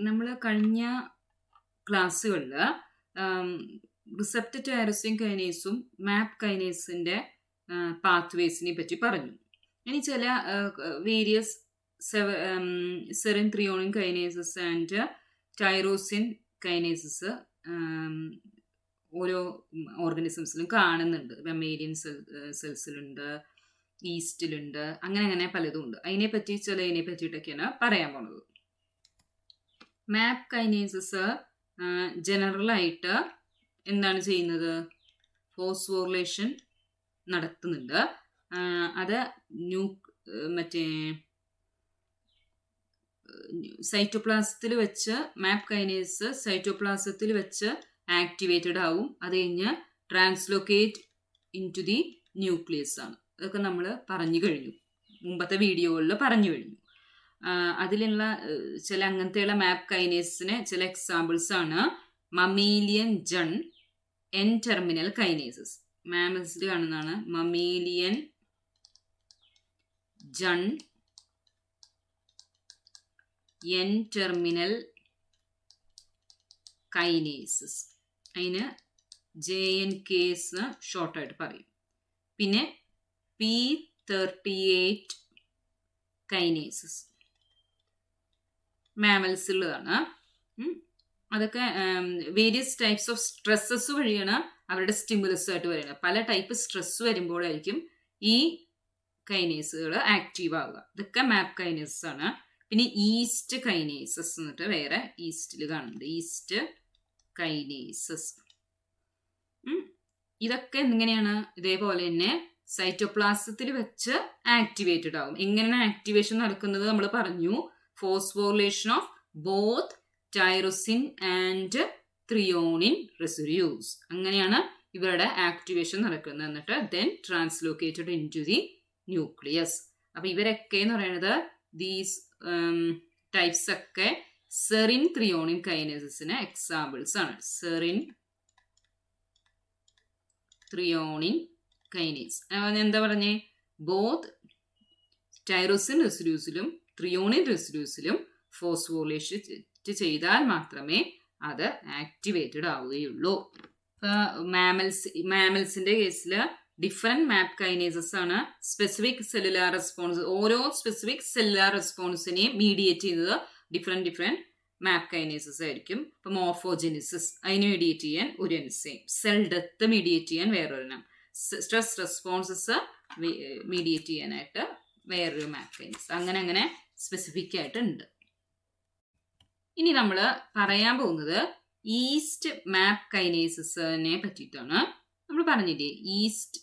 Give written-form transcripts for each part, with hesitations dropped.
നമ്മൾ കഴിഞ്ഞ ക്ലാസ്സുകളിൽ റിസപ്റ്റർ ടൈറോസിൻ കൈനേസും മാപ്പ് കൈനേസിൻ്റെ പാത്വേസിനെ പറ്റി പറഞ്ഞു. ഇനി ചില various serine threonine kinases and tyrosine kinases ഓരോ ഓർഗാനിസംസിലും കാണുന്നുണ്ട്. മെമ്മേലിയൻ സെൽസിലുണ്ട്, ഈസ്റ്റിലുണ്ട്, അങ്ങനെ പലതും ഉണ്ട്. അതിനെ പറ്റിയിട്ടൊക്കെയാണ് പറയാൻ പോണത്. മാപ്പ് കൈനേസസ് ജനറലായിട്ട് എന്താണ് ചെയ്യുന്നത്? ഫോസ്ഫോറിലേഷൻ നടത്തുന്നുണ്ട്. അത് സൈറ്റോപ്ലാസത്തിൽ വെച്ച് മാപ്പ് കൈനേസ് സൈറ്റോപ്ലാസത്തിൽ വെച്ച് ആക്ടിവേറ്റഡ് ആവും. അത് കഴിഞ്ഞ് ട്രാൻസ്ലോക്കേറ്റ് ഇൻ ടു ദി ന്യൂക്ലിയസ് ആണ്. അതൊക്കെ നമ്മൾ പറഞ്ഞു കഴിഞ്ഞു, മുമ്പത്തെ വീഡിയോകളിൽ പറഞ്ഞു കഴിഞ്ഞു. അതിലുള്ള ചില അങ്ങനത്തെയുള്ള മാപ്പ് കൈനേസിന് ചില എക്സാമ്പിൾസ് ആണ് മമീലിയൻ ജൺ, എൻ ടെർമിനൽ കൈനേസസ്. മാമൽസിൽ കാണുന്നതാണ് മമീലിയൻ ജൺ, എൻ ടെർമിനൽ കൈനേസസ്. അതിന് JNKs ഷോർട്ടായിട്ട് പറയും. പിന്നെ P38 കൈനേസസ് മാമൽസിലുള്ളതാണ്. അതൊക്കെ വേരിയസ് ടൈപ്സ് ഓഫ് സ്ട്രെസ്സസ് വഴിയാണ് അവരുടെ സ്റ്റിമുലസ് ആയിട്ട് വരുന്നത്. പല ടൈപ്പ് സ്ട്രെസ് വരുമ്പോഴായിരിക്കും ഈ കൈനേസുകൾ ആക്റ്റീവ് ആവുക. ഇതൊക്കെ മാപ്പ് കൈനേസസ് ആണ്. പിന്നെ ഈസ്റ്റ് കൈനേസസ് എന്നിട്ട് വേറെ ഈസ്റ്റിൽ കാണുന്നുണ്ട്, ഈസ്റ്റ് കൈനേസസ്. ഇതൊക്കെ എങ്ങനെയാണ്? ഇതേപോലെ തന്നെ സൈറ്റോപ്ലാസത്തിൽ വെച്ച് ആക്ടിവേറ്റഡ് ആവും. എങ്ങനെയാണ് ആക്ടിവേഷൻ നടക്കുന്നത് നമ്മൾ പറഞ്ഞു. Phosphorylation of both tyrosine and threonine residues. അങ്ങനെയാണ് ഇവരുടെ ആക്ടിവേഷൻ നടക്കുന്നത്. എന്നിട്ട് then translocated into the nucleus. അപ്പൊ ഇവരൊക്കെ എന്ന് പറയുന്നത് ദീസ് ടൈപ്സ് ഒക്കെ സെറിൻ ത്രിയോണിൻ കൈനേസസിന് എക്സാമ്പിൾസ് ആണ്. സെറിൻ ത്രിയോണിൻ കൈനേസ് എന്താ പറഞ്ഞേ? ബോത്ത് ടൈറോസിൻ റെസിഡ്യൂസിലും ത്രിയോണിൻ റെസിഡ്യൂസിലും ഫോസ്ഫോറിലേഷൻ ചെയ്താൽ മാത്രമേ അത് ആക്ടിവേറ്റഡ് ആവുകയുള്ളൂ. മാമൽസിന്റെ കേസിൽ ഡിഫറെന്റ് മാപ്പ് കൈനേസസ് ആണ്. സ്പെസിഫിക് സെല്ലുലാർ റെസ്പോൺസ്, ഓരോ സ്പെസിഫിക് സെല്ലുലാർ റെസ്പോൺസിനെയും മീഡിയേറ്റ് ചെയ്യുന്നത് ഡിഫറെന്റ് മാപ്പ് കൈനേസസ് ആയിരിക്കും. ഇപ്പൊ മോർഫോജെനിസിസ് അതിന് മീഡിയേറ്റ് ചെയ്യാൻ ഒരു എൻസൈം, സെൽ ഡെത്ത് മീഡിയേറ്റ് ചെയ്യാൻ വേറൊരെണ്ണം, സ്ട്രെസ് റെസ്പോൺസസ് മീഡിയേറ്റ് ചെയ്യാനായിട്ട് വേറൊരു മാപ്പ് കൈനേസ്. അങ്ങനെ സ്പെസിഫിക് ആയിട്ട് ഉണ്ട്. ഇനി നമ്മൾ പറയാൻ പോകുന്നത് ഈസ്റ്റ് മാപ്പ് കൈനേസസിനെ പറ്റിയിട്ടാണ്. നമ്മൾ പറഞ്ഞില്ലേ ഈസ്റ്റ്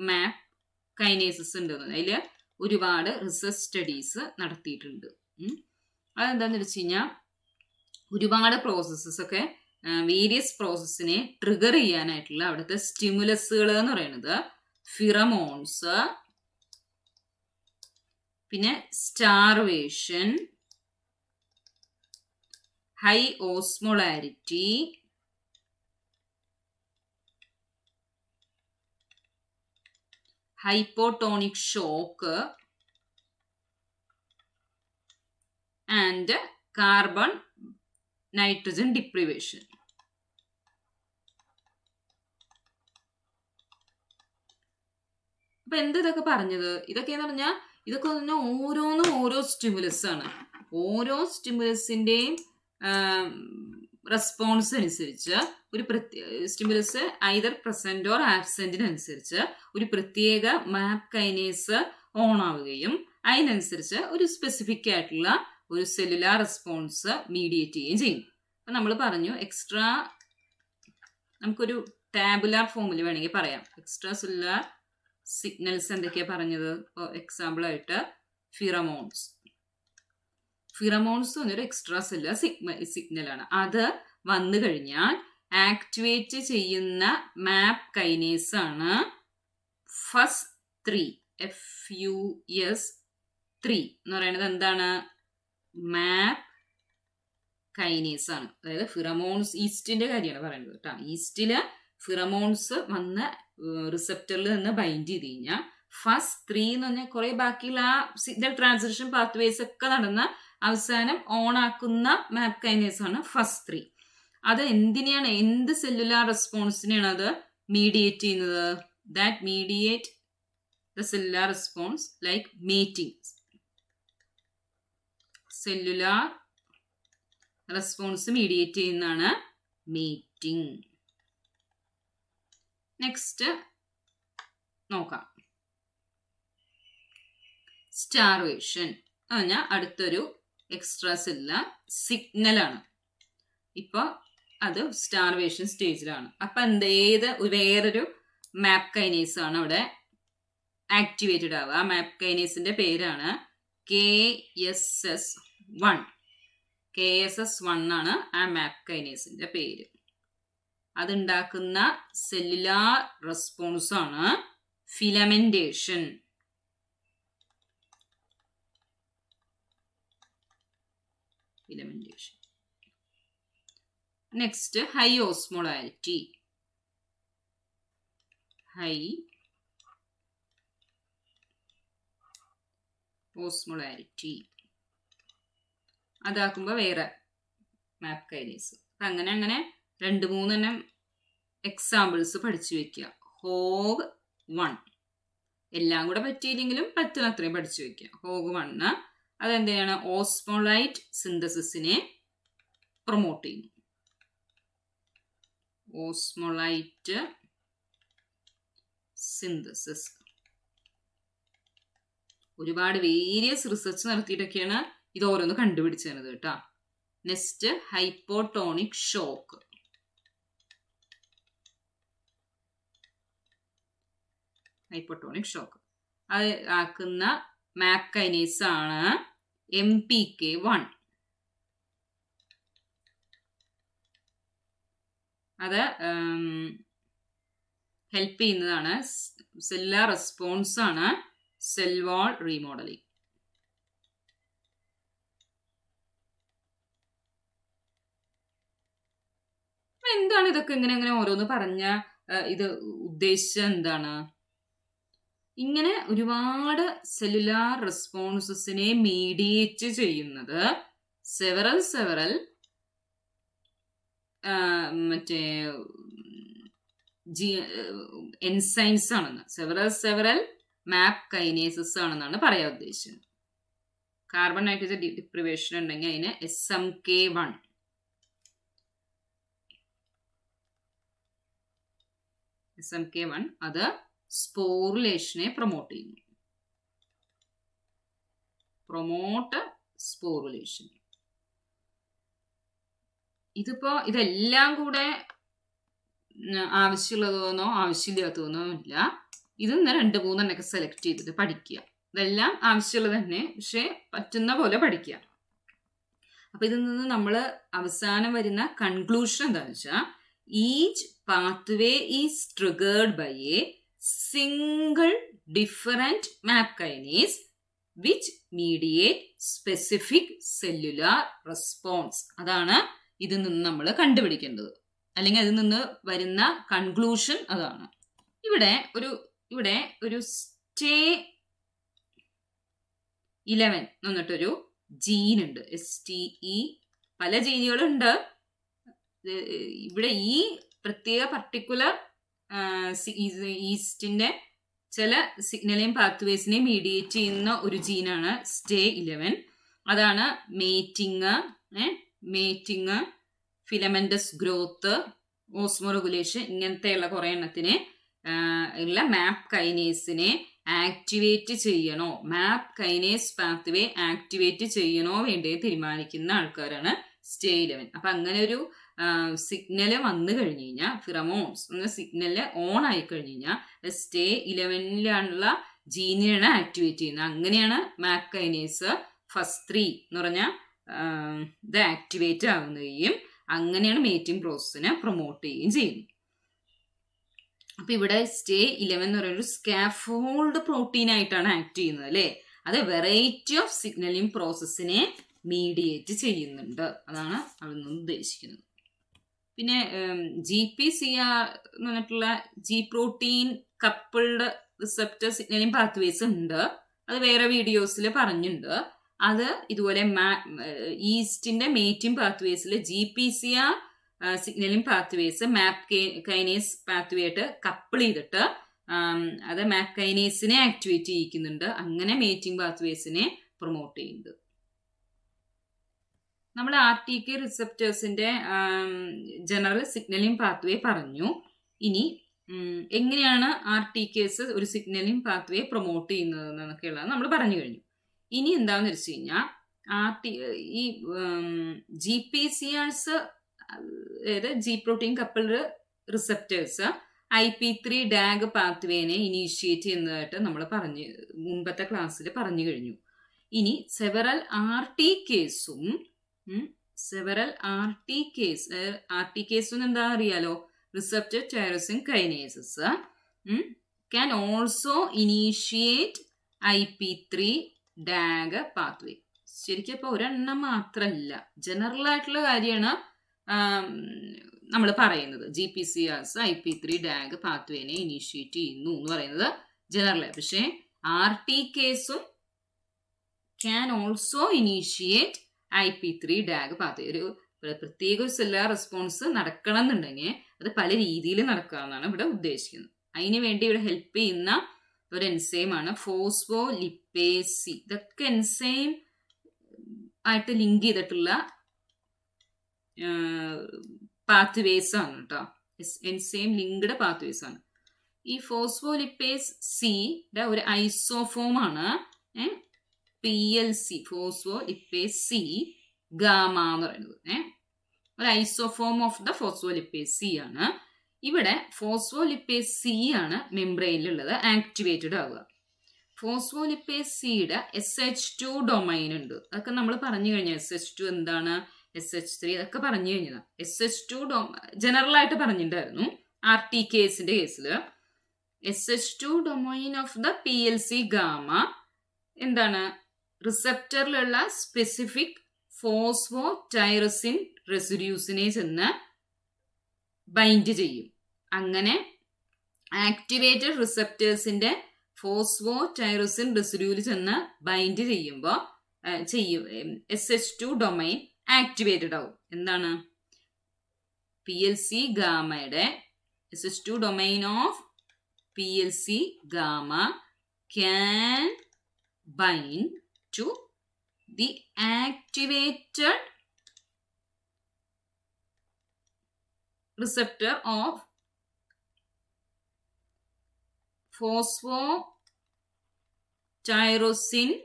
മാപ്പ് കൈനേസസ് ഉണ്ടെന്ന്. അതിൽ ഒരുപാട് റിസർച്ച് സ്റ്റഡീസ് നടത്തിയിട്ടുണ്ട്. അതെന്താന്ന് വെച്ച് കഴിഞ്ഞാൽ ഒരുപാട് പ്രോസസ്സസ് ഒക്കെ വേരിയസ് പ്രോസസ്സിനെ ട്രിഗർ ചെയ്യാനായിട്ടുള്ള അവിടുത്തെ സ്റ്റിമുലസുകൾ എന്ന് പറയുന്നത് ഫിറമോൺസ്, പിന്നെ starvation, high osmolarity, hypotonic shock and carbon nitrogen deprivation. അപ്പൊ ഇതൊക്കെ പറഞ്ഞത്? ഇതൊക്കെ എന്ന് പറഞ്ഞാൽ ഓരോന്നും ഓരോ സ്റ്റിമുലസ് ആണ്. ഓരോ സ്റ്റിമുലസിന്റെയും റെസ്പോൺസ് അനുസരിച്ച് ഒരു സ്റ്റിമുലസ് ഐദർ പ്രസന്റ് ഓർ ആബ്സെന്റിനനുസരിച്ച് ഒരു പ്രത്യേക മാപ്പ് കൈനേസ് ഓൺ ആവുകയും അതിനനുസരിച്ച് ഒരു സ്പെസിഫിക് ആയിട്ടുള്ള ഒരു സെല്ലുലാർ റെസ്പോൺസ് മീഡിയേറ്റ് ചെയ്യുകയും ചെയ്യും. അപ്പം നമ്മൾ പറഞ്ഞു നമുക്കൊരു ടാബുലാർ ഫോമിൽ വേണമെങ്കിൽ പറയാം. എക്സ്ട്രാ സെല്ലുലാർ സിഗ്നൽസ് എന്തൊക്കെയാ പറഞ്ഞത്? എക്സാമ്പിൾ ആയിട്ട് ഫിറമോൺസ് എന്നൊരു എക്സ്ട്രാ സെല്ലുലാർ സിഗ്നലാണ്. അത് വന്നു കഴിഞ്ഞാൽ ആക്ടിവേറ്റ് ചെയ്യുന്ന മാപ്പ് കൈനേസ് ആണ് FUS3 എന്ന് പറയുന്നത്. എന്താണ്? മാപ്പ് കൈനേസ് ആണ്. അതായത് ഫിറമോൺസ്, ഈസ്റ്റിന്റെ കാര്യമാണ് പറയുന്നത് കേട്ടോ. ഈസ്റ്റില് ഫിറമോൺസ് വന്ന് റിസപ്റ്ററിൽ നിന്ന് ബൈൻഡ് ചെയ്ത് കഴിഞ്ഞാൽ ഫസ്റ്റ് 3 എന്ന് പറഞ്ഞാൽ കുറെ ബാക്കിയുള്ള ആ സിഗ്നൽ ട്രാൻസിഷൻ പാത്വേസ് ഒക്കെ നടന്ന അവസാനം ഓൺ ആക്കുന്ന മാപ്പ് കൈനേസ് ആണ് ഫസ്റ്റ് 3. അത് എന്തിനെയാണ്, എന്ത് സെല്ലുലാർ റെസ്പോൺസിനെയാണ് അത് മീഡിയേറ്റ് ചെയ്യുന്നത്? That മീഡിയേറ്റ് the cellular response like mating. Cellular response മീഡിയേറ്റ് ചെയ്യുന്നതാണ് മേറ്റിംഗ്. നെക്സ്റ്റ് നോക്കാം, സ്റ്റാർവേഷൻ എന്ന് പറഞ്ഞാൽ അടുത്തൊരു എക്സ്ട്രാ സെല്ലുലാർ സിഗ്നലാണ്. ഇപ്പോൾ അത് സ്റ്റാർവേഷൻ സ്റ്റേജിലാണ്. അപ്പം വേറൊരു മാപ്പ് കൈനേസ് ആണ് അവിടെ ആക്ടിവേറ്റഡ് ആവുക. ആ മാപ്പ് കൈനേസിന്റെ പേരാണ് KSS1. KSS1 ആണ് ആ മാപ്പ് കൈനേസിന്റെ പേര്. അതുണ്ടാക്കുന്ന സെല്ലുലാർ റെസ്പോൺസ് ആണ് filamentation. Next high osmolarity. High osmolarity അതാക്കുമ്പോൾ വേറെ മാപ്പ് കൈനേസ്. അപ്പം അങ്ങനെ 2-3 എക്സാമ്പിൾസ് പഠിച്ചു വെക്കുക. ഹോഗ് 1 എല്ലാം കൂടെ പറ്റിയില്ലെങ്കിലും പറ്റുന്നത്രയും പഠിച്ചു വെക്കുക. ഹോഗ് 1 അതെന്തിനാണ്? ഓസ്മോളൈറ്റ് സിന്തസിസിനെ പ്രൊമോട്ട് ചെയ്യുന്നു. ഓസ്മോളൈറ്റ് സിന്തസിസ് ഒരുപാട് വേരിയസ് റിസർച്ച് നടത്തിയിട്ടൊക്കെയാണ് ഇത് ഓരോന്ന് കണ്ടുപിടിച്ചത് കേട്ടോ. Next hypotonic shock. Hypotonic shock അത് ആക്കുന്ന മാപ്പ് കൈനേസ് ആണ് MPK1. അത് ഹെൽപ്പ് ചെയ്യുന്നതാണ് സെല്ലുലാർ റെസ്പോൺസ് ആണ് സെൽ വാൾ റീമോഡലിംഗ്. എന്താണ് ഇതൊക്കെ ഇങ്ങനെ ഓരോന്ന് പറഞ്ഞ ഇത് ഉദ്ദേശിച്ചത് എന്താണ്? ഇങ്ങനെ ഒരുപാട് സെല്ലുലാർ റെസ്പോൺസസിനെ മീഡിയേറ്റ് ചെയ്യുന്നത് സെവറൽ എൻസൈംസ് ആണെന്ന്, സെവറൽ മാപ്പ് കൈനേസസ് ആണെന്നാണ് പറയാൻ ഉദ്ദേശിച്ചത്. കാർബൺ നൈട്രജൻ ഡിപ്രിവേഷൻ ഉണ്ടെങ്കിൽ അതിന് SMK1. SMK1 അത് സ്പോറുലേഷനെ പ്രൊമോട്ട് ചെയ്യുന്നു. Promote sporulation. ഇതെല്ലാം കൂടെ ആവശ്യമുള്ളതെന്നോ ആവശ്യമില്ലാത്തതെന്നോ ഇല്ല. ഇതൊന്ന് 2-3 സെലക്ട് ചെയ്തിട്ട് പഠിക്കുക. ഇതെല്ലാം ആവശ്യമുള്ളത് തന്നെ, പക്ഷെ പറ്റുന്ന പോലെ പഠിക്കുക. അപ്പൊ ഇതിൽ നിന്ന് നമ്മൾ അവസാനം വരുന്ന കൺക്ലൂഷൻ എന്താണെന്ന് വെച്ചാൽ, each pathway is triggered by a single different MAP kinase which mediate specific cellular response. അതാണ് ഇതിൽ നിന്ന് നമ്മൾ കണ്ടുപിടിക്കേണ്ടത്, അല്ലെങ്കിൽ അതിൽ നിന്ന് വരുന്ന കൺക്ലൂഷൻ അതാണ്. ഇവിടെ ഒരു സ്റ്റേ 11 എന്നിട്ടൊരു ജീൻ ഉണ്ട്. STE പല ജീനുകളുണ്ട്. ഇവിടെ ഈ പ്രത്യേക പർട്ടിക്കുലർ ഈസ്റ്റിന്റെ ചില സിഗ്നലിംഗ് പാത്വേസിനെ മീഡിയേറ്റ് ചെയ്യുന്ന ഒരു ജീനാണ് സ്റ്റേ 11. അതാണ് mating, filamentous growth, osmoregulation, ഇങ്ങനത്തെയുള്ള കുറെ എണ്ണത്തിന് ഉള്ള മാപ്പ് കൈനേസിനെ ആക്ടിവേറ്റ് ചെയ്യണോ, മാപ്പ് കൈനേസ് പാത്വേ ആക്ടിവേറ്റ് ചെയ്യണോ വേണ്ടേ തീരുമാനിക്കുന്ന ആൾക്കാരാണ് സ്റ്റേ 11. അപ്പൊ അങ്ങനെ ഒരു സിഗ്നല് വന്നു കഴിഞ്ഞു കഴിഞ്ഞാൽ, ഫിറമോൺസ് എന്ന സിഗ്നല് ഓൺ ആയി കഴിഞ്ഞു കഴിഞ്ഞാൽ സ്റ്റേ 11 ജീനിനാണ് ആക്ടിവേറ്റ് ചെയ്യുന്നത്. അങ്ങനെയാണ് മാപ്പ് കൈനേസ് ഫസ്റ്റ് 3 എന്ന് പറഞ്ഞാൽ ഇത് ആക്ടിവേറ്റ് ആവുകയും അങ്ങനെയാണ് മേറ്റിംഗ് പ്രോസസ്സിനെ പ്രൊമോട്ട് ചെയ്യുകയും ചെയ്യുന്നത്. അപ്പൊ ഇവിടെ സ്റ്റേ 11 എന്ന് പറയുന്ന ഒരു സ്കാഫോൾഡ് പ്രോട്ടീൻ ആയിട്ടാണ് ആക്ട് ചെയ്യുന്നത് അല്ലേ. അത് വെറൈറ്റി ഓഫ് സിഗ്നലിംഗ് പ്രോസസ്സിനെ മീഡിയേറ്റ് ചെയ്യുന്നുണ്ട്. അതാണ് അതിൽ നിന്ന് ഉദ്ദേശിക്കുന്നത്. പിന്നെ GPCR എന്ന് പറഞ്ഞിട്ടുള്ള G protein coupled receptor signalling pathways ഉണ്ട്. അത് വേറെ വീഡിയോസിൽ പറഞ്ഞിട്ടുണ്ട്. അത് ഇതുപോലെ ഈസ്റ്റിന്റെ മേറ്റിംഗ് പാത്വേസിൽ GPCR സിഗ്നലിംഗ് പാത്വേസ് മാപ്പ് കൈനേസ് പാത്വേ ആയിട്ട് കപ്പിൾ ചെയ്തിട്ട് അത് മാപ്പ് കൈനേസിനെ ആക്ടിവേറ്റ് ചെയ്യിക്കുന്നുണ്ട്. അങ്ങനെ മേറ്റിംഗ് പാത്വേസിനെ പ്രൊമോട്ട് ചെയ്യുന്നുണ്ട്. നമ്മൾ RTK റിസപ്റ്റേഴ്സിന്റെ ജനറൽ സിഗ്നലിംഗ് പാത്വേ പറഞ്ഞു. ഇനി എങ്ങനെയാണ് RTKs ഒരു സിഗ്നലിംഗ് പാത്വേ പ്രൊമോട്ട് ചെയ്യുന്നത് എന്നൊക്കെയുള്ളത് നമ്മൾ പറഞ്ഞു കഴിഞ്ഞു. ഇനി എന്താന്ന് വെച്ച് കഴിഞ്ഞാൽ ഈ GPCRs അതായത് G protein coupled receptors IP3 DAG പാത്വേനെ ഇനീഷ്യേറ്റ് ചെയ്യുന്നതായിട്ട് നമ്മൾ മുമ്പത്തെ ക്ലാസ്സിൽ പറഞ്ഞു കഴിഞ്ഞു. ഇനി സെവറൽ RTKസും എന്താ അറിയാലോ, receptor tyrosine kinases can also initiate IP3 DAG pathway. ശരിക്കും ഇപ്പോൾ ഒരെണ്ണം മാത്രമല്ല, ജനറൽ ആയിട്ടുള്ള കാര്യമാണ് നമ്മൾ പറയുന്നത്. GPCRs IP3 DAG പാത്വേനെ ഇനീഷ്യേറ്റ് ചെയ്യുന്നു എന്ന് പറയുന്നത് ജനറൽ. പക്ഷേ RTKസും can also initiate IP3 DAG pathway. ഒരു പ്രത്യേക ഒരു സെല്ലുലാർ റെസ്പോൺസ് നടക്കണം എന്നുണ്ടെങ്കിൽ അത് പല രീതിയിൽ നടക്കാമെന്നാണ് ഇവിടെ ഉദ്ദേശിക്കുന്നത്. അതിന് വേണ്ടി ഇവിടെ ഹെൽപ്പ് ചെയ്യുന്ന ഒരു എൻസൈമാണ് ഫോസ്ഫോലിപ്പേസ് C. ഇതൊക്കെ എൻസൈം ആയിട്ട് ലിങ്ക് ചെയ്തിട്ടുള്ള പാത്വേസ് ആണ് കേട്ടോ. എൻസൈം ലിങ്ക്ഡ് പാത്വേസ് ആണ്. ഈ ഫോസ്ഫോലിപ്പേസ് സിയുടെ ഒരു ഐസോഫോം ആണ് PLC, ഫോസ്ഫോലിപ്പേസ് C ഗാമ എന്ന് പറയുന്നത്. ഒരു ഐസോഫോം ഓഫ് ദ ഫോസ്ഫോലിപ്പേസ് C ആണ്. ഇവിടെ ഫോസ്ഫോലിപ്പേസ് C ആണ് മെംബ്രെയിനിലുള്ളത് ആക്ടിവേറ്റഡ് ആവുക. ഫോസ്ഫോലിപ്പേസ് സിയുടെ SH2 ഡൊമൈൻ ഉണ്ട്. അതൊക്കെ നമ്മൾ പറഞ്ഞു കഴിഞ്ഞാൽ SH2 എന്താണ്, SH3 അതൊക്കെ പറഞ്ഞു കഴിഞ്ഞതാണ്. SH2 ജനറൽ ആയിട്ട് പറഞ്ഞിട്ടുണ്ടായിരുന്നു RTKസിന്റെ കേസിൽ. SH2 domain of the PLC gamma എന്താണ്, റിസപ്റ്ററിലുള്ള സ്പെസിഫിക് ഫോസ്ഫോ ടൈറസിൻ റെസിഡ്യൂസിനെ ചെന്ന് ബൈൻഡ് ചെയ്യും. അങ്ങനെ ആക്ടിവേറ്റഡ് റിസപ്റ്റേഴ്സിന്റെ ഫോസ്ഫോ ടൈറസിൻ റെസിഡ്യൂവിൽ ചെന്ന് ബൈൻഡ് ചെയ്യുമ്പോൾ SH2 ഡൊമൈൻ ആക്ടിവേറ്റഡ് ആവും. എന്താണ്, PLC ഗാമയുടെ SH2 domain of PLC gamma can bind to the activated receptor of phosphotyrosine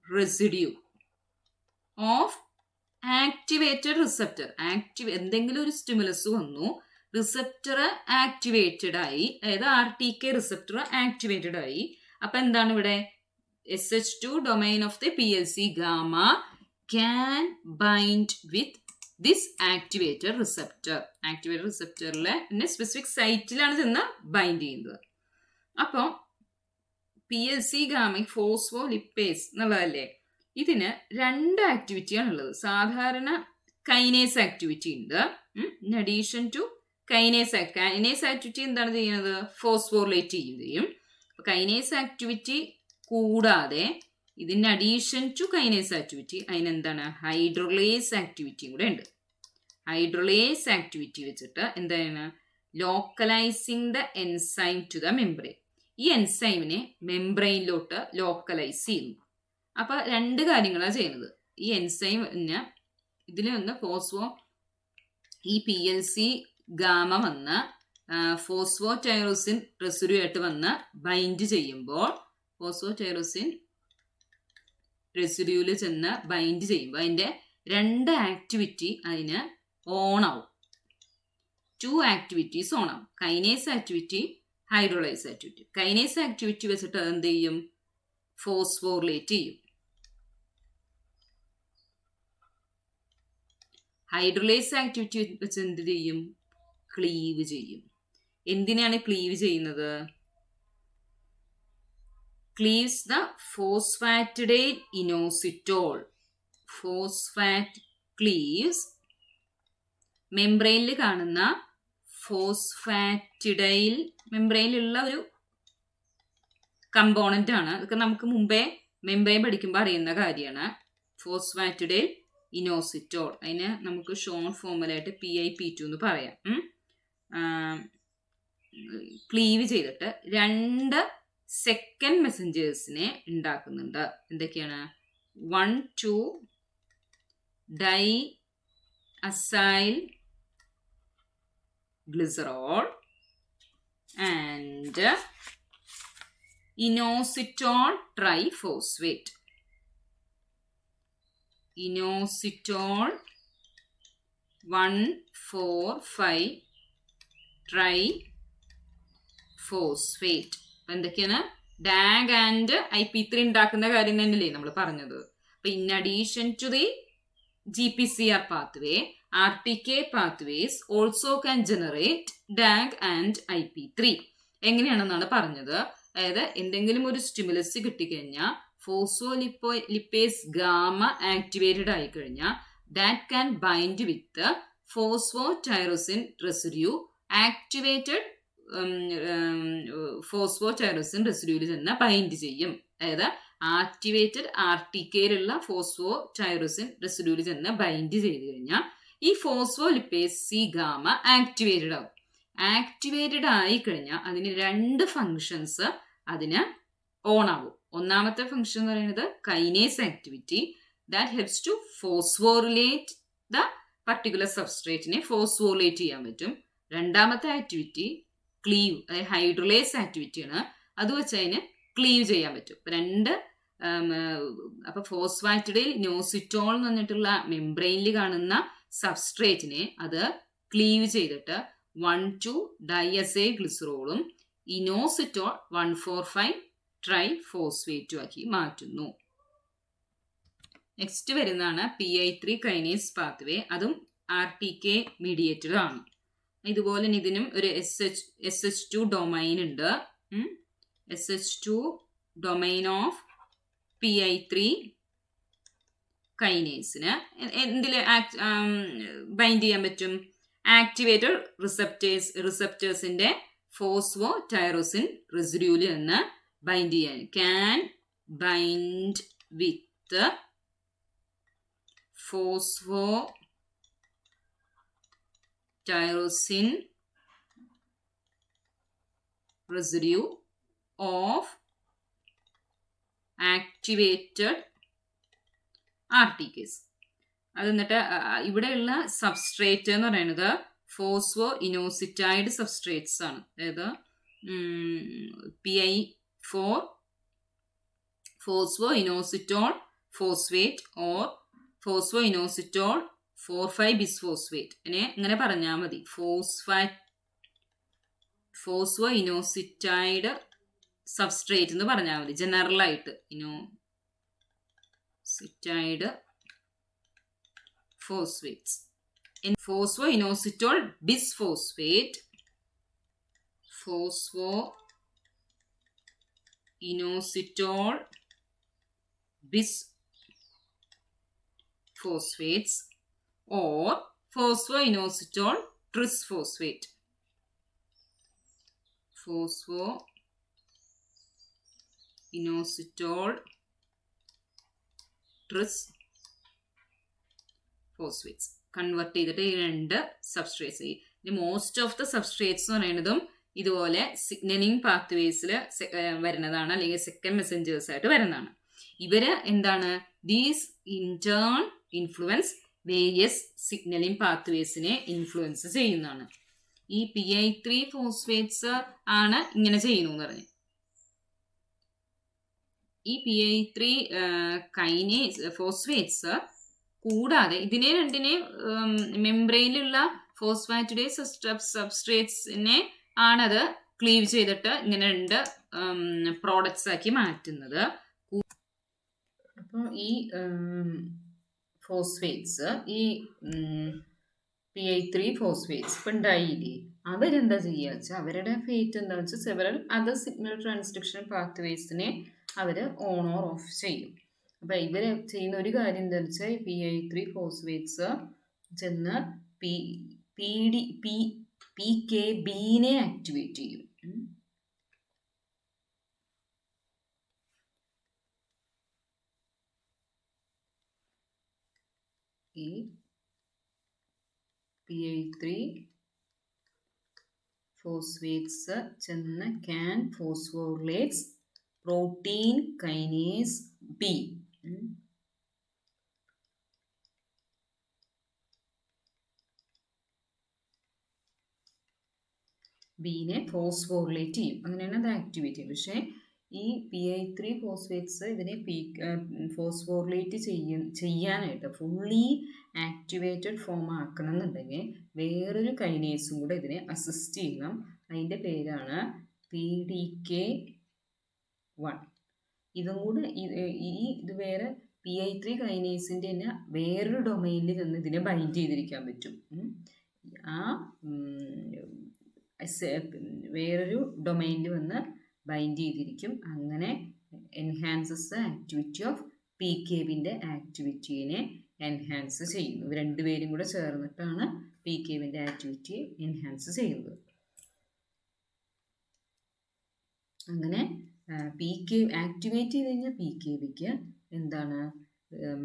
residue of activated receptor. എന്തെങ്കിലും ഒരു സ്റ്റിമുലസ് വന്നു, റിസപ്റ്റർ ആക്ടിവേറ്റഡ് ആയി, അതായത് RTK റിസപ്റ്റർ ആക്ടിവേറ്റഡ് ആയി. അപ്പൊ എന്താണ് ഇവിടെ, SH2 domain of the PLC gamma can bind with this activated receptor. Activated റിസപ്റ്ററിലെ സ്പെസിഫിക് സൈറ്റിലാണ് ചെന്ന് ബൈൻഡ് ചെയ്യുന്നത്. അപ്പോൾ PLC ഗാമയ്ക്ക് ഫോസ്ഫോലിപ്പേസ് എന്നുള്ളതല്ലേ, ഇതിന് രണ്ട് ആക്ടിവിറ്റിയാണ് ഉള്ളത്. സാധാരണ കൈനേസ് ആക്ടിവിറ്റി ഉണ്ട്. In addition to kinase activity എന്താണ് ചെയ്യുന്നത്, ഫോസ്ഫോറിലേറ്റ് ചെയ്യും. കൈനേസ് ആക്ടിവിറ്റി കൂടാതെ ഇതിന് അഡീഷൻ ടു കൈനേസ് ആക്ടിവിറ്റി അതിനെന്താണ്, ഹൈഡ്രോളേസ് ആക്ടിവിറ്റിയും കൂടെ ഉണ്ട്. ഹൈഡ്രോളേസ് ആക്ടിവിറ്റി വെച്ചിട്ട് എന്താണ്, localising the enzyme to the membrane. ഈ എൻസൈമിനെ മെംബ്രെയിനിലോട്ട് ലോക്കലൈസ് ചെയ്യുന്നു. അപ്പൊ രണ്ട് കാര്യങ്ങളാണ് ചെയ്യുന്നത്. ഈ എൻസൈമിന് ഇതിൽ വന്ന് ഈ PLC ഗാമ വന്ന് ഫോസ്ഫോടൈറോസിൻ റെസിഡ്യൂ ആയിട്ട് വന്ന് ബൈൻഡ് ചെയ്യുമ്പോൾ ഫോസ്ഫോടൈറോസിൻ റെസിഡ്യൂവിൽ ചെന്ന് ബൈൻഡ് ചെയ്യുമ്പോൾ അതിൻ്റെ രണ്ട് ആക്ടിവിറ്റി അതിന് ഓൺ ആവും. 2 ആക്ടിവിറ്റീസ് ഓൺ ആവും. Kinase activity, hydrolyse activity. Kinase activity വെച്ചിട്ട് അതെന്ത് ചെയ്യും, ഫോസ്ഫോറിലേറ്റ് ചെയ്യും. ഹൈഡ്രോളൈസ് ആക്ടിവിറ്റി വെച്ച് എന്ത് ചെയ്യും, ക്ലീവ് ചെയ്യും. എന്തിനാണ് ക്ലീവ് ചെയ്യുന്നത്, ക്ലീവ്സ് ദ ഫോസ്ഫാറ്റിഡൈൽ ഇനോസിറ്റോൾ. ഫോസ്ഫാറ്റ് ക്ലീവ്സ് മെംബ്രെയിനിൽ കാണുന്ന ഫോസ്ഫാറ്റിഡൈൽ മെംബ്രെയിനിലുള്ള ഒരു കമ്പോണന്റ് ആണ്. അതൊക്കെ നമുക്ക് മുമ്പേ മെംബ്രെയിൻ പഠിക്കുമ്പോൾ അറിയുന്ന കാര്യമാണ്. ഫോസ്ഫാറ്റിഡൈൽ ഇനോസിറ്റോൾ, അതിന് നമുക്ക് ഷോർട്ട് ഫോർമലായിട്ട് PIP2 എന്ന് പറയാം. ക്ലീവ് ചെയ്തിട്ട് 2 സെക്കൻഡ് മെസ്സഞ്ചേഴ്സിനെ ഉണ്ടാക്കുന്നുണ്ട്. എന്തൊക്കെയാണ്? 1,2 diacylglycerol and inositol triphosphate. Inositol 1,4,5 triphosphate. അപ്പൊ എന്തൊക്കെയാണ്? DAG ആൻഡ് IP3 ഉണ്ടാക്കുന്ന കാര്യം തന്നെയല്ലേ നമ്മൾ പറഞ്ഞത്. അപ്പൊ in addition to the GPCR pathway, RTK pathways also can generate DAG and IP3. എങ്ങനെയാണെന്നാണ് പറഞ്ഞത്. അതായത് എന്തെങ്കിലും ഒരു സ്റ്റിമുലസ് കിട്ടിക്കഴിഞ്ഞാൽ ഫോസ്ഫോലിപ്പേസ് ഗാമ ആക്ടിവേറ്റഡ് ആയിക്കഴിഞ്ഞാൽ that can bind with phosphotyrosine residue. Activated phosphotyrosine റെസിഡ്യൂവിൽ ചെന്ന് ബൈൻഡ് ചെയ്യും. അതായത് ആക്ടിവേറ്റഡ് RTKയിലുള്ള ഫോസ്ഫോടൈറോസിൻ റെസിഡ്യൂവിൽ ചെന്ന് ബൈൻഡ് ചെയ്ത് കഴിഞ്ഞാൽ ഈ ഫോസ്ഫോലിപ്പേസ് സി ഗാമ ആക്ടിവേറ്റഡ് ആവും. ആക്ടിവേറ്റഡ് ആയി കഴിഞ്ഞാൽ അതിന് 2 ഫങ്ഷൻസ് അതിന് ഓൺ ആവും. ഒന്നാമത്തെ ഫംഗ്ഷൻ എന്ന് പറയുന്നത് kinase activity, that helps to phosphorylate the particular സബ്സ്ട്രേറ്റിനെ ഫോസ്ഫോറിലേറ്റ് ചെയ്യാൻ പറ്റും. രണ്ടാമത്തെ ആക്ടിവിറ്റി ക്ലീവ്, അതായത് ഹൈഡ്രോലേസ് ആക്ടിവിറ്റിയാണ്. അത് വെച്ച് അതിന് ക്ലീവ് ചെയ്യാൻ പറ്റും. അപ്പൊ ഫോസ്ഫാറ്റിഡൈൽ ഇനോസിറ്റോൾ എന്ന് പറഞ്ഞിട്ടുള്ള മെംബ്രെയിനിൽ കാണുന്ന സബ്സ്ട്രേറ്റിനെ അത് ക്ലീവ് ചെയ്തിട്ട് 1,2 ഡൈഅസൈൽ ഗ്ലിസറോളും ഇനോസിറ്റോൾ 1,4,5 ട്രൈഫോസ്ഫേറ്റും ആക്കി മാറ്റുന്നു. നെക്സ്റ്റ് വരുന്നതാണ് PI3 കൈനേസ് പാത്വേ. അതും RTK മീഡിയേറ്റഡ് ആണ്. ഇതുപോലെ ഇതിനും ഒരു SH2 ഡൊമൈൻ ഉണ്ട്. SH2 ഡൊമൈൻ ഓഫ് PI3 കൈനേസിന് എന്തില് ബൈൻഡ് ചെയ്യാൻ പറ്റും? ആക്ടിവേറ്റഡ് റിസപ്റ്റേഴ്സിന്റെ ഫോസ്ഫോടൈറോസിൻ റെസിഡ്യൂവിൽ നിന്ന് ബൈൻഡ് ചെയ്യാൻ. Can bind with phosphotyrosine residue of activated RTKs. അത് എന്നിട്ട് ഇവിടെയുള്ള സബ്സ്ട്രേറ്റ് എന്ന് പറയുന്നത് ഫോസ്ഫോ ഇനോസിറ്റൈഡ് സബ്സ്ട്രേറ്റ്സ് ആണ്. അതായത് PI4 phospho inositol phosphate or phospho inositol 4,5 bisphosphate. ഇങ്ങനെ പറഞ്ഞാൽ മതി. ഫോസ്ഫോ ഇനോസിറ്റൈഡ് സബ്സ്ട്രേറ്റ് എന്ന് പറഞ്ഞാൽ മതി ജനറൽ ആയിട്ട്. ഇനോസിറ്റൈഡ് phosphates. In phosphoinositol bisphosphate, phosphoinositol bisphosphates or phosphoinositol trisphosphate. Phosphoinositol phosphates convert ചെയ്തിട്ട് ഈ 2 സബ്സ്ട്രേറ്റ്സ്. ഇനി മോസ്റ്റ് ഓഫ് ദ സബ്സ്ട്രേറ്റ്സ് എന്ന് പറയുന്നതും ഇതുപോലെ സിഗ്നലിംഗ് പാത്വേസിൽ വരുന്നതാണ്, അല്ലെങ്കിൽ സെക്കൻഡ് മെസ്സഞ്ചേഴ്സ് ആയിട്ട് വരുന്നതാണ്. ഇവര് എന്താണ്? These in turn influence various signalling പാത്വേസിനെ ഇൻഫ്ലുവൻസ് ചെയ്യുന്നതാണ്. ഈ PI3 ഫോസ്ഫേറ്റ്സ് ആണ് ഇങ്ങനെ ചെയ്യുന്നു എന്ന് പറഞ്ഞു. ഈ PI3 കൈനേസ് ഫോസ്ഫേറ്റ്സ് കൂടാതെ ഇതിനെ 2 മെംബ്രെയിനിലുള്ള ഫോസ്ഫാറ്റിഡൈൽ സബ്സ്ട്രേറ്റ്സിനെ ആണത് ക്ലീവ് ചെയ്തിട്ട് ഇങ്ങനെ 2 പ്രോഡക്ട്സ് ആക്കി മാറ്റുന്നത്. അപ്പോൾ ഈ ഫോസ്ഫേറ്റ്സ്, ഈ PI3 ഫോസ്ഫേറ്റ്സ് ഇപ്പം ഉണ്ടായില്ലേ, അവരെന്താ ചെയ്യുക വെച്ചാൽ അവരുടെ ഫേറ്റ് എന്താ വെച്ചാൽ സെവറൽ അതർ സിഗ്നൽ ട്രാൻസ്ഡക്ഷൻ പാത്വേസിനെ അവർ ഓൺ ഓർ ഓഫ് ചെയ്യും. അപ്പം ഇവർ ചെയ്യുന്ന ഒരു കാര്യം എന്താണെന്ന് വെച്ചാൽ PI3 ഫോസ്ഫേറ്റ്സ് ചെന്ന് PKBനെ ആക്ടിവേറ്റ് ചെയ്യും. ഈ PI3 ഫോസ്ഫേറ്റ്സ് ചെന്ന് can phosphorylates protein kinase B. ബീനെ ഫോസ്ഫോറിലേറ്റ് ചെയ്യും. അങ്ങനെയാണ് അത് ആക്ടിവേറ്റ് ചെയ്യും. പക്ഷേ ഈ PI3 ഫോസ്ഫേറ്റ്സ് ഇതിനെ ഫോസ്ഫോറിലേറ്റ് ചെയ്യാനായിട്ട് ഫുള്ളി ആക്ടിവേറ്റഡ് ഫോം ആക്കണം എന്നുണ്ടെങ്കിൽ വേറൊരു കൈനേസും കൂടെ ഇതിനെ അസിസ്റ്റ് ചെയ്യണം. അതിൻ്റെ പേരാണ് PDK1. ഇതും കൂടെ ഇത് വേറെ PI3 കൈനേസിൻ്റെ തന്നെ വേറൊരു ഡൊമൈനിൽ നിന്ന് ഇതിനെ ബൈൻഡ് ചെയ്തിരിക്കാൻ പറ്റും. ആ വേറൊരു ഡൊമൈനിൽ വന്ന് ബൈൻഡ് ചെയ്തിരിക്കും. അങ്ങനെ എൻഹാൻസസ് ദ ആക്ടിവിറ്റി ഓഫ് PKBൻ്റെ ആക്ടിവിറ്റീനെ എൻഹാൻസ് ചെയ്യുന്നു. ഇത് രണ്ടുപേരും കൂടെ ചേർന്നിട്ടാണ് PKBൻ്റെ ആക്ടിവിറ്റി എൻഹാൻസ് ചെയ്യുന്നത്. അങ്ങനെ ആക്ടിവേറ്റ് ചെയ്ത് കഴിഞ്ഞാൽ PKBക്ക് എന്താണ്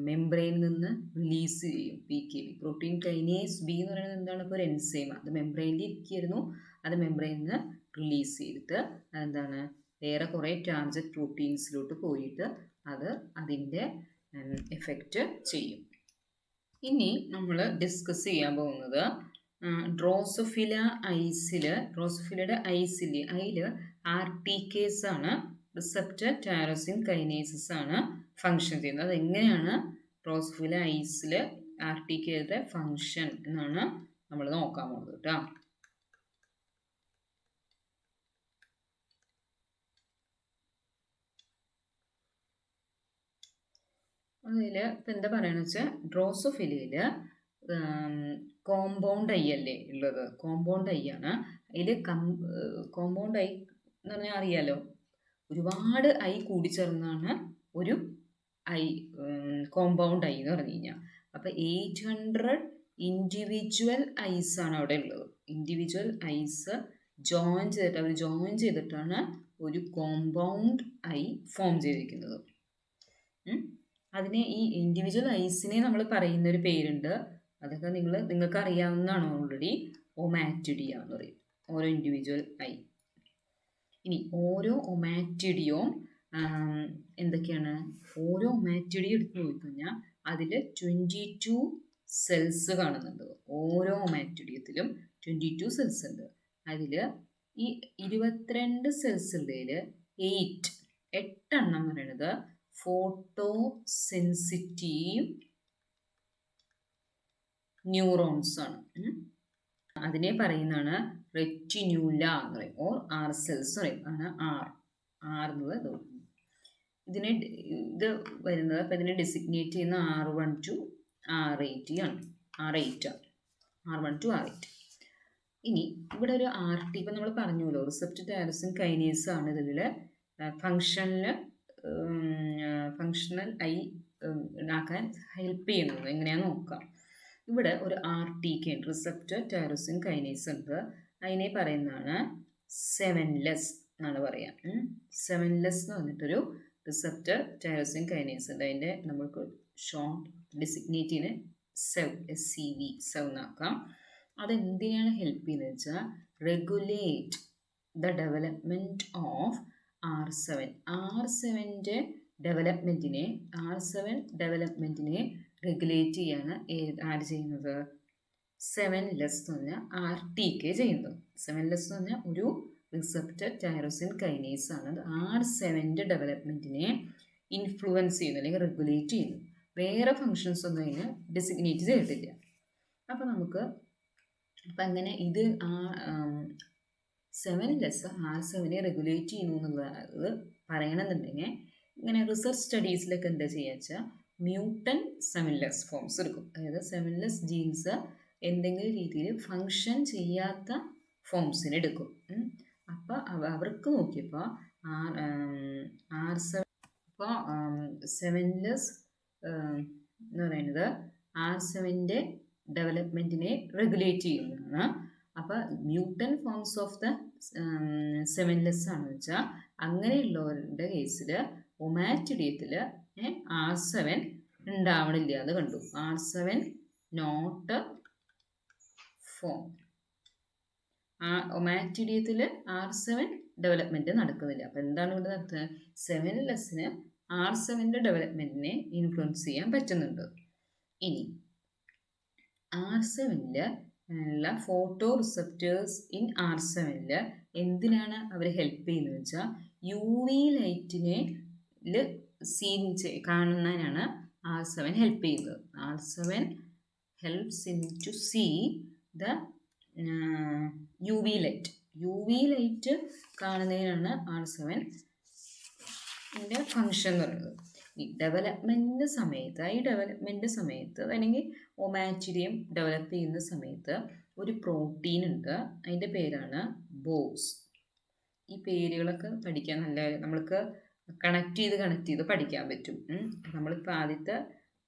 മെംബ്രെയിനിൽ നിന്ന് റിലീസ് ചെയ്യും. PKB പ്രോട്ടീൻ കൈനേസ് B എന്ന് പറയുന്നത് എന്താണ്? ഇപ്പോൾ ഒരു എൻസൈം. അത് മെംബ്രെയിനിൽ ഇരിക്കുന്നു. അത് മെംബ്രെയിനിൽ നിന്ന് റിലീസ് ചെയ്തിട്ട് എന്താണ് വേറെ കുറേ ടാർജറ്റ് പ്രോട്ടീൻസിലോട്ട് പോയിട്ട് അത് അതിൻ്റെ എഫക്റ്റ് ചെയ്യും. ഇനി നമ്മൾ ഡിസ്കസ് ചെയ്യാൻ പോകുന്നത് ഡ്രോസോഫില ഡ്രോസോഫിലയുടെ ഐസില് അതിൽ RTKs ആണ്, റിസപ്റ്റർ ടൈറോസിൻ കൈനേസസ് ആണ് ഫങ്ഷൻ ചെയ്യുന്നത്. അതെങ്ങനെയാണ് ഡ്രോസോഫില ഐസിൽ RTKയുടെ ഫങ്ഷൻ എന്നാണ് നമ്മൾ നോക്കാൻ പോകുന്നത് കേട്ടോ. അതിൽ ഇപ്പം എന്താ പറയുകയെന്ന് വെച്ചാൽ ഡ്രോസോഫിലയിൽ കോമ്പൗണ്ട് ഐ അല്ലേ ഉള്ളത്? കോമ്പൗണ്ട് ഐ ആണ്. അതിൽ കോമ്പൗണ്ട് ഐ എന്ന് പറഞ്ഞാൽ അറിയാലോ, ഒരുപാട് ഐ കൂടിച്ചേർന്നാണ് ഒരു ഐ കോമ്പൗണ്ട് ഐ എന്ന് പറഞ്ഞു കഴിഞ്ഞാൽ. അപ്പോൾ 800 ഇൻഡിവിജ്വൽ ഐസ് ആണ് അവിടെ ഉള്ളത്. ഇൻഡിവിജ്വൽ ഐസ് ജോയിൻ ചെയ്തിട്ടാണ് ഒരു കോമ്പൗണ്ട് ഐ ഫോം ചെയ്തിരിക്കുന്നത്. അതിനെ ഈ ഇൻഡിവിജ്വൽ ഐസിനെ നമ്മൾ പറയുന്നൊരു പേരുണ്ട്. അതൊക്കെ നിങ്ങൾക്ക് അറിയാവുന്നതാണ് ഓൾറെഡി. ഒമാറ്റിഡിയ എന്ന് പറയും ഓരോ ഇൻഡിവിജ്വൽ ഐ. ഇനി ഓരോ ഒമാറ്റിഡിയും എന്തൊക്കെയാണ്? ഓരോ ഒമാറ്റിഡിയും എടുത്ത് നോക്കിക്കഴിഞ്ഞാൽ അതിൽ 22 സെൽസ് കാണുന്നുണ്ട്. ഓരോ ഒമാറ്റിഡിയത്തിലും 22 സെൽസ് ഉണ്ട്. അതിൽ ഈ 22 സെൽസ് ഉള്ളതിൽ 8 എണ്ണം പറയുന്നത് ഫോട്ടോ സെൻസിറ്റീവ് ന്യൂറോൺസ് ആണ്. അതിനെ പറയുന്നതാണ് റെറ്റിന്യൂല എന്ന് പറയും, ഓർ R സെൽസ് പറയും. ആണ് ആർ എന്നത്. ഇത് വരുന്നത് അപ്പം ഇതിനെ ഡെസിഗ്നേറ്റ് ചെയ്യുന്ന R1 to R8 ആണ്. R1 to R8. ഇനി ഇവിടെ ഒരു RT ഇപ്പം നമ്മൾ പറഞ്ഞല്ലോ, റിസപ്റ്റർ ടൈറോസിൻ കൈനേസ് ആണ് ഇതിൽ ഫങ്ഷണൽ ഐ ഉണ്ടാക്കാൻ ഹെൽപ്പ് ചെയ്യുന്നത്. എങ്ങനെയാണെന്ന് നോക്കാം. ഇവിടെ ഒരു RTK ഉണ്ട്, റിസപ്റ്റർ ടൈറോസിൻ കൈനേസ് ഉണ്ട്. അതിനെ പറയുന്നതാണ് 7les എന്നാണ് പറയാം. 7les എന്ന് പറഞ്ഞിട്ടൊരു റിസപ്റ്റർ ടൈറോസിൻ കൈനേസ് ഉണ്ട്. അതിൻ്റെ നമുക്ക് ഷോർട്ട് ഡെസിഗ്നേറ്റ് ചെയ്യുന്ന SEV എന്നാക്കാം. അതെന്തിനാണ് ഹെൽപ്പ് ചെയ്യുന്നത് വെച്ചാൽ റെഗുലേറ്റ് ദ ഡെവലപ്മെൻറ്റ് ഓഫ് R7ൻ്റെ ഡെവലപ്മെൻറ്റിനെ റെഗുലേറ്റ് ചെയ്യാണ് ആര് ചെയ്യുന്നത്? 7les എന്ന് പറഞ്ഞാൽ RTK ചെയ്യുന്നത്. 7les എന്ന് പറഞ്ഞാൽ ഒരു റിസപ്റ്റർ ടൈറോസിൻ കൈനേസ് ആണ്. അത് R7ൻ്റെ ഡെവലപ്മെൻറ്റിനെ ഇൻഫ്ലുവൻസ് ചെയ്യുന്നു അല്ലെങ്കിൽ റെഗുലേറ്റ് ചെയ്യുന്നു. വേറെ ഫങ്ഷൻസ് ഒന്നും അതിന് ഡെസിഗ്നേറ്റ് ചെയ്തിട്ടില്ല. അപ്പോൾ നമുക്ക് അപ്പം അങ്ങനെ ഇത് R7 റെഗുലേറ്റ് ചെയ്യുന്നു എന്നുള്ളത് പറയണമെന്നുണ്ടെങ്കിൽ ഇങ്ങനെ റിസർച്ച് സ്റ്റഡീസിലൊക്കെ എന്താ ചെയ്യുക വെച്ചാൽ മ്യൂട്ടൻ 7les ഫോംസ് എടുക്കും. അതായത് 7les ജീൻസ് എന്തെങ്കിലും രീതിയിൽ ഫങ്ഷൻ ചെയ്യാത്ത ഫോംസിനെ എടുക്കും. അപ്പോൾ അവർക്ക് നോക്കിയപ്പോൾ R7 അപ്പോൾ 7les എന്ന് പറയുന്നത് R7ൻ്റെ ഡെവലപ്മെൻറ്റിനെ റെഗുലേറ്റ് ചെയ്യുന്നതാണ്. അപ്പം മ്യൂട്ടൻ ഫോംസ് ഓഫ് ദ സെവൻലെസ് ആണെന്ന് വെച്ചാൽ അങ്ങനെയുള്ളവരുടെ കേസിൽ ഒമാറ്റിഡിയത്തിൽ R7 ഉണ്ടാവണില്ല. അത് കണ്ടു. R7 not form. ഒമാറ്റിഡിയത്തിൽ R7 development നടക്കുന്നില്ല. അപ്പം എന്താണ് ഇവിടെ നടത്തുന്നത്? സെവൻലെസ്സിന് R7ൻ്റെ ഡെവലപ്മെൻറ്റിനെ ഇൻഫ്ലുവൻസ് ചെയ്യാൻ പറ്റുന്നുണ്ട്. ഇനി R7ൽ ഉള്ള ഫോട്ടോ റിസപ്റ്റേഴ്സ് ഇൻ R7ൽ എന്തിനാണ് അവർ ഹെൽപ്പ് ചെയ്യുന്നത് വെച്ചാൽ UV ലൈറ്റിനെ കാണുന്നതിനാണ് R7 ഹെൽപ്പ് ചെയ്യുന്നത്. R7 helps in to see the UV light. UV light കാണുന്നതിനാണ് R7ൻ്റെ ഫങ്ഷൻ എന്ന് പറയുന്നത്. ഈ ഡെവലപ്മെൻറ്റ് സമയത്ത് അല്ലെങ്കിൽ ഒമാറ്റിഡിയം ഡെവലപ്പ് ചെയ്യുന്ന സമയത്ത് ഒരു പ്രോട്ടീൻ ഉണ്ട്. അതിൻ്റെ പേരാണ് ബോസ്. ഈ പേരുകളൊക്കെ പഠിക്കാൻ നല്ല, നമ്മൾക്ക് കണക്ട് ചെയ്ത് പഠിക്കാൻ പറ്റും. നമ്മളിപ്പോൾ ആദ്യത്തെ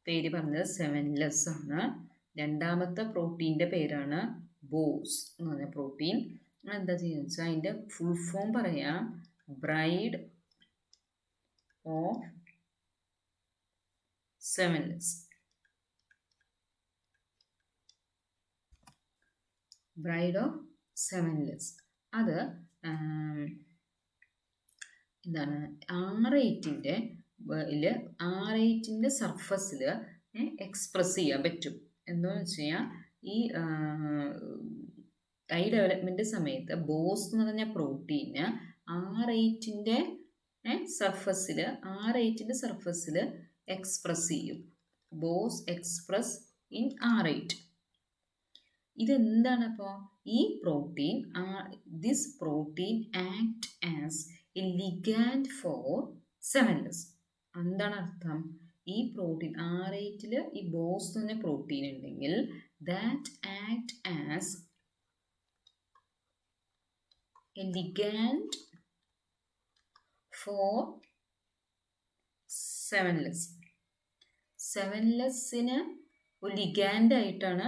പേര് പറഞ്ഞത് സെവൻലെസ് ആണ്. രണ്ടാമത്തെ പ്രോട്ടീൻ്റെ പേരാണ് ബോസ് എന്ന് പറഞ്ഞ പ്രോട്ടീൻ. എന്താ ചെയ്യുന്നത് വെച്ചാൽ അതിൻ്റെ ഫുൾ ഫോം പറയാം. Bride of sevenless. Bride of sevenless അത് എന്താണ് R8ൻ്റെ സർഫസിൽ എക്സ്പ്രസ് ചെയ്യാൻ പറ്റും. എന്താണെന്ന് വെച്ച് കഴിഞ്ഞാൽ ഈ ഡെവലപ്മെൻറ്റ് സമയത്ത് ബോസ് എന്ന് പറഞ്ഞ പ്രോട്ടീന് R8ൻ്റെ സർഫസിൽ എക്സ്പ്രസ് ചെയ്യും. Boss express in R8. ഇതെന്താണ്? അപ്പോൾ ഈ protein this protein act as a ligand for sevenless. എന്താണ് അർത്ഥം? ഈ പ്രോട്ടീൻ R8ൽ ഈ ബോസ് എന്ന് പറഞ്ഞ പ്രോട്ടീൻ ഉണ്ടെങ്കിൽ that act as a ligand for sevenless. സെവൻലെസ്സിന് ഒരു ലിഗാൻഡായിട്ടാണ്,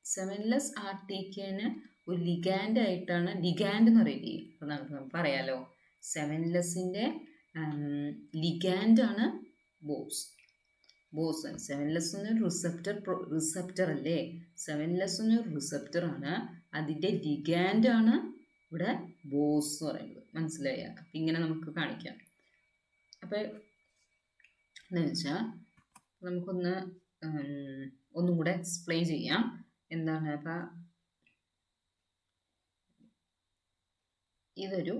സെവൻലെസ് RTKന് ഒരു ലിഗാൻഡായിട്ടാണ്, ലിഗാൻഡ് എന്ന് പറയുന്നത്. അപ്പോൾ നമുക്ക് പറയാലോ, സെവൻലെസ്സിൻ്റെ ലിഗാൻഡാണ് ബോസ്. സെവൻലെസ് എന്നൊരു റിസപ്റ്റർ അല്ലേ? സെവൻലെസ് എന്നൊരു റിസപ്റ്ററാണ്. അതിൻ്റെ ലിഗാൻഡാണ് ഇവിടെ ബോസ് എന്ന് പറയുന്നത്. മനസ്സിലായ? അപ്പം ഇങ്ങനെ നമുക്ക് കാണിക്കാം. അപ്പം എന്താണെന്ന് വെച്ചാൽ നമുക്കൊന്ന് ഒന്നും കൂടെ എക്സ്പ്ലെയിൻ ചെയ്യാം. എന്താണ്? അപ്പം ഇതൊരു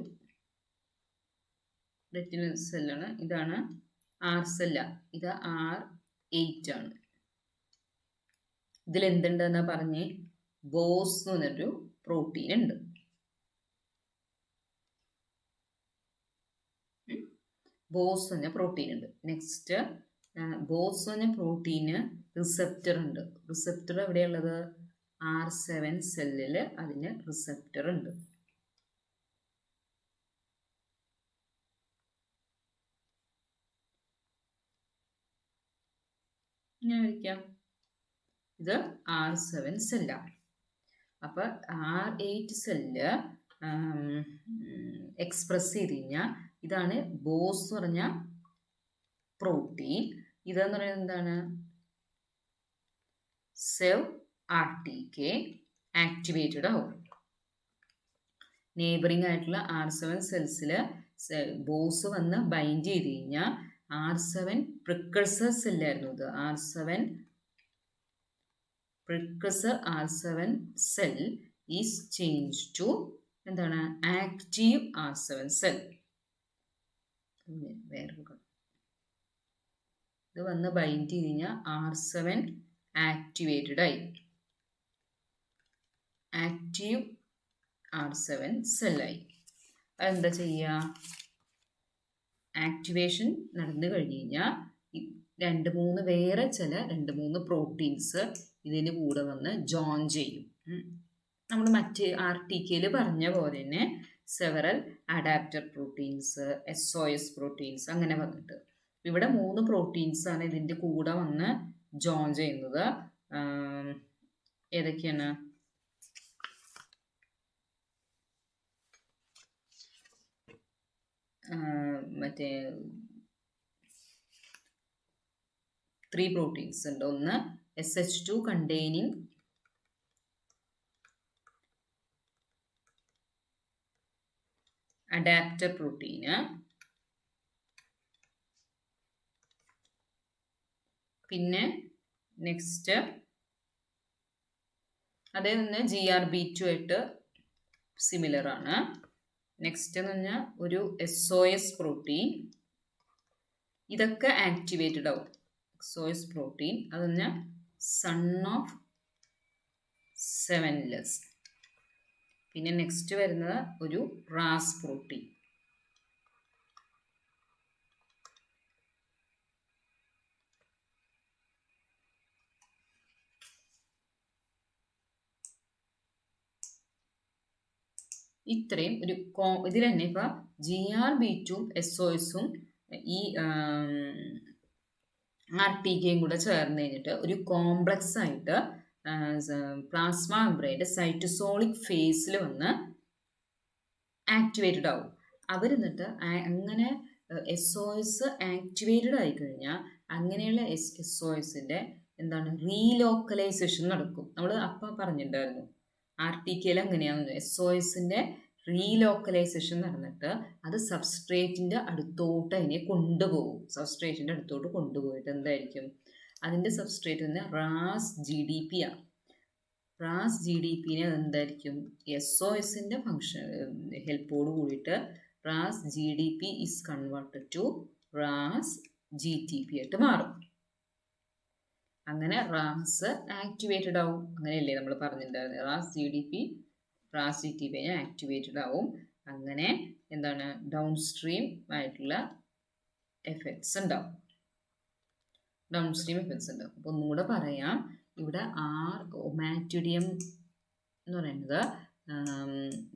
റെറ്റിനൽ സെല്ലാണ്. ഇതാണ് R സെല്ല. ഇത് R8 ആണ്. ഇതിലെന്തുണ്ടെന്നാ പറഞ്ഞേ? ബോസ് എന്ന് പറഞ്ഞൊരു പ്രോട്ടീൻ ഉണ്ട്. ബോസ് എന്ന് പറഞ്ഞ പ്രോട്ടീൻ ഉണ്ട്. നെക്സ്റ്റ് ബോസ് എന്ന് പറഞ്ഞ പ്രോട്ടീന് റിസപ്റ്റർ ഉണ്ട്. റിസപ്റ്റർ എവിടെയുള്ളത്? R7 സെല്ലിൽ അതിന് റിസപ്റ്റർ ഉണ്ട്. ഇങ്ങനെ വരയ്ക്കാം. ഇത് R7 സെല്ലാണ്. അപ്പോൾ R8 സെല്ല് എക്സ്പ്രസ് ചെയ്ത് കഴിഞ്ഞാൽ ഇതാണ് ബോസ് എന്ന് പറഞ്ഞ പ്രോട്ടീൻ. ഇതെന്ന് പറയുന്നത് എന്താണ്? സെവ് RTK ആക്ടിവേറ്റഡ് ആവും. നെയ്ബറിംഗ് ആയിട്ടുള്ള R7 സെൽസിൽ ബോസ് വന്ന് ബൈൻഡ് ചെയ്ത് കഴിഞ്ഞാൽ R7 പ്രിക്കഴ്സർ സെല്ലായിരുന്നു ഇത്. R7 cell is change to എന്താണ്? Active R7 cell. ഇത് വന്ന് ബൈൻഡ് ചെയ്ത് കഴിഞ്ഞാൽ R7 ആക്ടിവേറ്റഡ് ആയി. ആക്റ്റീവ് R7 സെല്ലായി. അതെന്താ ചെയ്യുക? ആക്ടിവേഷൻ നടന്നു കഴിഞ്ഞ് കഴിഞ്ഞാൽ 2-3 പ്രോട്ടീൻസ് ഇതിന് കൂടെ വന്ന് ജോയിൻ ചെയ്യും. നമ്മൾ മറ്റ് RTKയിൽ പറഞ്ഞ പോലെ തന്നെ several adapter proteins, SOS proteins അങ്ങനെ വന്നിട്ട് ഇവിടെ 3 പ്രോട്ടീൻസാണ് ഇതിൻ്റെ കൂടെ വന്ന് ജോയിൻ ചെയ്യുന്നത്. ഏതൊക്കെയാണ്? മറ്റേ 3 പ്രോട്ടീൻസ് ഉണ്ട്. ഒന്ന് SH2 കണ്ടെയ്നിങ് അഡാപ്റ്റർ പ്രോട്ടീന്, പിന്നെ നെക്സ്റ്റ് അതേ തന്നെ GRB2 ആയിട്ട് സിമിലർ ആണ്. നെക്സ്റ്റ് എന്ന് പറഞ്ഞാൽ ഒരു SOS പ്രോട്ടീൻ, ഇതൊക്കെ ആക്ടിവേറ്റഡ് ആവും. SOS പ്രോട്ടീൻ അത് പറഞ്ഞാൽ സൺ ഓഫ് സെവൻലെസ്. പിന്നെ നെക്സ്റ്റ് വരുന്നത് ഒരു റാസ് പ്രോട്ടീൻ. ഇത്രയും ഒരു ഇതിൽ തന്നെ ഇപ്പം GRB2 SOSഉം ഈ RTKയും കൂടെ ചേർന്ന് കഴിഞ്ഞിട്ട് ഒരു കോംപ്ലക്സ് ആയിട്ട് പ്ലാസ്മ മെംബ്രെയിൻ്റെ സൈറ്റോസോളിക് ഫേസിൽ വന്ന് ആക്ടിവേറ്റഡ് ആവും. അവരെന്നിട്ട് അങ്ങനെ SOS ആക്ടിവേറ്റഡ് ആയിക്കഴിഞ്ഞാൽ അങ്ങനെയുള്ള SOSൻ്റെ എന്താണ് റീലോക്കലൈസേഷൻ നടക്കും. നമ്മൾ അപ്പം പറഞ്ഞിട്ടുണ്ടായിരുന്നു RTKയിൽ അങ്ങനെയാണെന്ന്. SOSൻ്റെ റീലോക്കലൈസേഷൻ നടന്നിട്ട് അത് സബ്സ്ട്രേറ്റിൻ്റെ അടുത്തോട്ട് അതിനെ കൊണ്ടുപോകും. സബ്സ്ട്രേറ്റിൻ്റെ അടുത്തോട്ട് കൊണ്ടുപോയിട്ട് എന്തായിരിക്കും അതിൻ്റെ സബ്സ്ട്രേറ്റ് തന്നെ റാസ് GDP ആണ്. റാസ് GDPനെ എന്തായിരിക്കും SOSൻ്റെ ഫങ്ഷൻ ഹെൽപ്പോട് കൂടിയിട്ട് Ras GDP is converted to Ras GTP ആയിട്ട് മാറും. അങ്ങനെ റാസ് ആക്ടിവേറ്റഡ് ആവും. അങ്ങനെയല്ലേ നമ്മൾ പറഞ്ഞിട്ടുണ്ടായിരുന്നത്, റാസ് GTPനെ ആക്ടിവേറ്റഡ് ആവും. അങ്ങനെ എന്താണ് ഡൗൺ സ്ട്രീം ആയിട്ടുള്ള എഫക്ട്സ് ഉണ്ടാവും. അപ്പോൾ ഒന്നുകൂടെ പറയാം, ഇവിടെ ഒമാറ്റിഡിയം എന്ന് പറയുന്നത്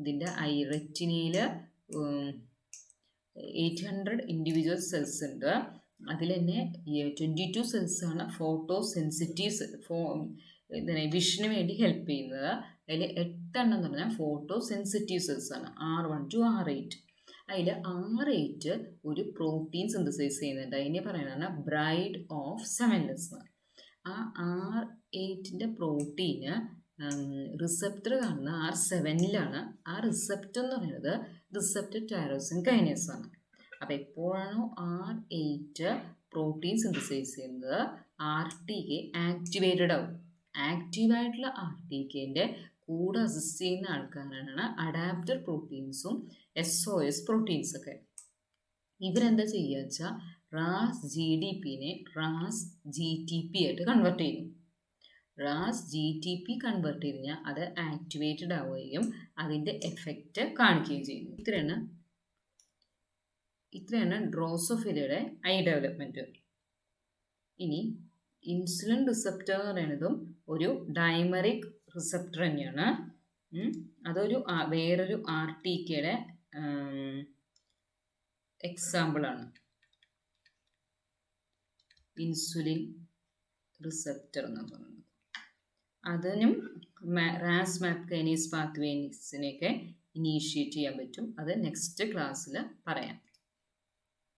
ഇതിൻ്റെ റെറ്റിനയിൽ 800 ഇൻഡിവിജ്വൽ സെൽസ് ഉണ്ട്. അതിൽ തന്നെ 22 സെൽസാണ് ഫോട്ടോ സെൻസിറ്റീവ് വിഷന് വേണ്ടി ഹെൽപ്പ് ചെയ്യുന്നത്. അതിൽ 8 എന്ന് പറഞ്ഞാൽ photo sensitive സെൽസാണ്, R1 to R8. അതിൽ R8 ഒരു പ്രോട്ടീൻ സിന്തസൈസ് ചെയ്യുന്നുണ്ട്. അതിനെ പറയുന്നതാണ് ബ്രൈഡ് ഓഫ് സെവൻലെസ്. ആ R8ൻ്റെ പ്രോട്ടീന് റിസപ്റ്റർ കാണുന്ന R7ലാണ്. ആ റിസപ്റ്റർ എന്ന് പറയുന്നത് റിസപ്റ്റർ ടൈറോസിൻ കൈനേസ് ആണ്. അപ്പോൾ എപ്പോഴാണോ R8 പ്രോട്ടീൻ സിന്തസൈസ് ചെയ്യുന്നത് RTK ആക്ടിവേറ്റഡ് ആവും. ആക്റ്റീവായിട്ടുള്ള RTKൻ്റെ കൂടെ അസിസ്റ്റ് ചെയ്യുന്ന ആൾക്കാരാണ് അഡാപ്റ്റർ പ്രോട്ടീൻസും SOS പ്രോട്ടീൻസൊക്കെ. ഇവരെന്താ ചെയ്യുക വെച്ചാൽ റാസ് GDPനെ റാസ് GTP ആയിട്ട് കൺവേർട്ട് ചെയ്യുന്നു. റാസ് GTP കൺവേർട്ട് ചെയ്ത് കഴിഞ്ഞാൽ അത് ആക്ടിവേറ്റഡ് ആവുകയും അതിൻ്റെ എഫക്റ്റ് കാണിക്കുകയും ചെയ്യുന്നു. ഇത്രയാണ് ഡ്രോസോഫിലയുടെ ഐ ഡെവലപ്മെൻറ്റ്. ഇനി ഇൻസുലിൻ റിസപ്റ്റർ എന്ന് പറയുന്നതും ഒരു ഡൈമറിക് റിസപ്റ്റർ തന്നെയാണ്. അതൊരു വേറൊരു RTKയുടെ എക്സാമ്പിളാണ്. ഇൻസുലിൻ റിസപ്റ്റർ എന്ന് പറയുന്നത് അതിനും റാസ് മാപ്പ് കൈനേസ് പാത്വേസിനെയൊക്കെ ഇനീഷ്യേറ്റ് ചെയ്യാൻ പറ്റും. അത് നെക്സ്റ്റ് ക്ലാസ്സിൽ പറയാം.